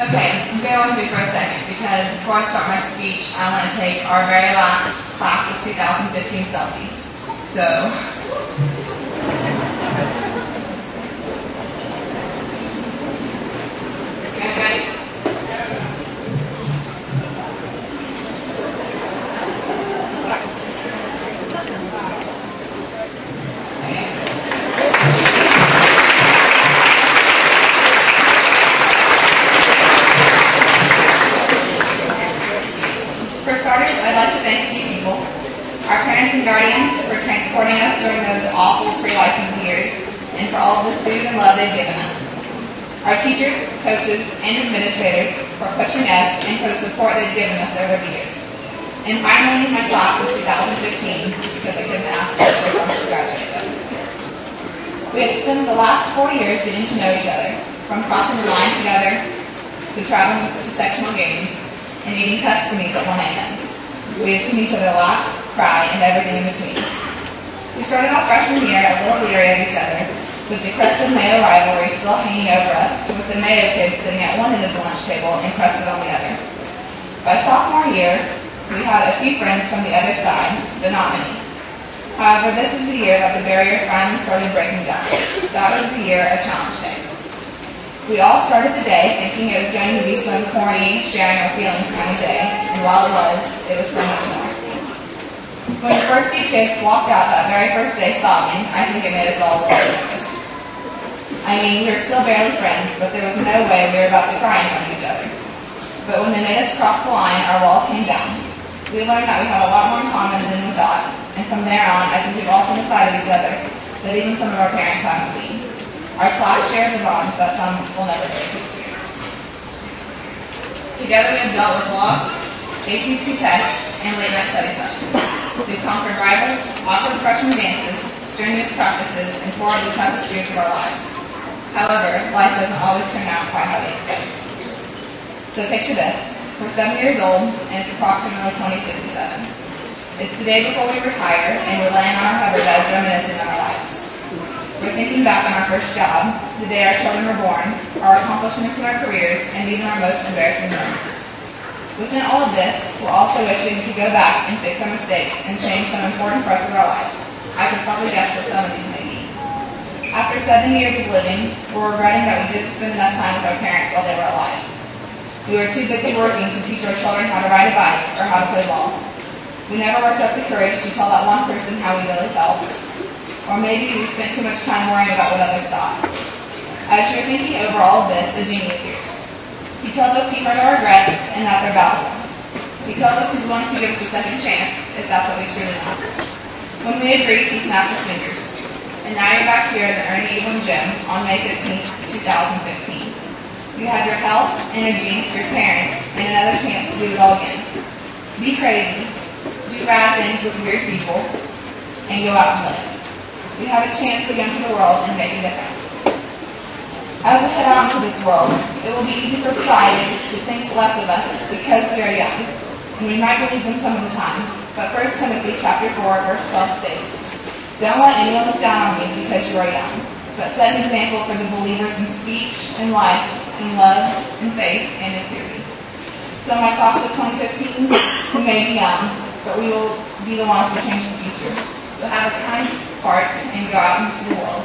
Okay, bear with me for a second because before I start my speech, I want to take our very last class of 2015 selfie. So, you guys ready? For starters, I'd like to thank a few people. Our parents and guardians for transporting us during those awful pre-licensing years and for all of the food and love they've given us. Our teachers, coaches, and administrators for pushing us and for the support they've given us over the years. And finally, my class of 2015, because I couldn't ask for everyone to graduate with. We have spent the last 4 years getting to know each other, from crossing the line together to traveling to sectional games and eating Tuscany's at 1 a.m. We have seen each other laugh, cry, and everything in between. We started off freshman year a little leery of each other, with the Crested Mayo rivalry still hanging over us, with the Mayo kids sitting at one end of the lunch table and Crested on the other. By sophomore year, we had a few friends from the other side, but not many. However, this is the year that the barrier finally started breaking down. That was the year of Challenge Day. We all started the day thinking it was going to be some corny, sharing our feelings kind of day, and while it was so much more. When the first few kids walked out that very first day sobbing, I think it made us all a little nervous. I mean, we were still barely friends, but there was no way we were about to cry in front of each other. But when they made us cross the line, our walls came down. We learned that we had a lot more in common than we thought, and from there on, I think we've all seen a side of each other that even some of our parents haven't seen. Our class shares a bond that some will never get to experience. Together we have dealt with loss, ACT tests, and late night study sessions. We've conquered rivals, awkward freshman dances, strenuous practices, and 4 of the toughest years of our lives. However, life doesn't always turn out quite how we expect. So picture this. We're 7 years old, and it's approximately 2067. It's the day before we retire, and we're laying on our hover beds reminiscing on our lives. We're thinking back on our first job, the day our children were born, our accomplishments in our careers, and even our most embarrassing moments. Within all of this, we're also wishing to go back and fix our mistakes and change some important parts of our lives. I can probably guess what some of these may be. After 7 years of living, we're regretting that we didn't spend enough time with our parents while they were alive. We were too busy working to teach our children how to ride a bike or how to play ball. We never worked up the courage to tell that one person how we really felt. Or maybe we spent too much time worrying about what others thought. As you're thinking over all of this, a genie appears. He tells us he heard our regrets and that they're valid ones. He tells us he's willing to give us a second chance if that's what we truly want. When we agreed, he snapped his fingers. And now you're back here in the Ernie Evelyn Gym on May 15, 2015. You have your health, energy, your parents, and another chance to do it all again. Be crazy, do bad things with weird people, and go out and live. You have a chance to go into the world and make a difference. As we head out into this world, it will be easy for society to think less of us because we are young, and we might believe them some of the time. But 1 Timothy chapter 4, verse 12 states, "Don't let anyone look down on you because you are young, but set an example for the believers in speech, in life, in love, in faith, and in purity." So my class of 2015, we may be young, but we will be the ones who change the future. So have a kind heart and go out into the world.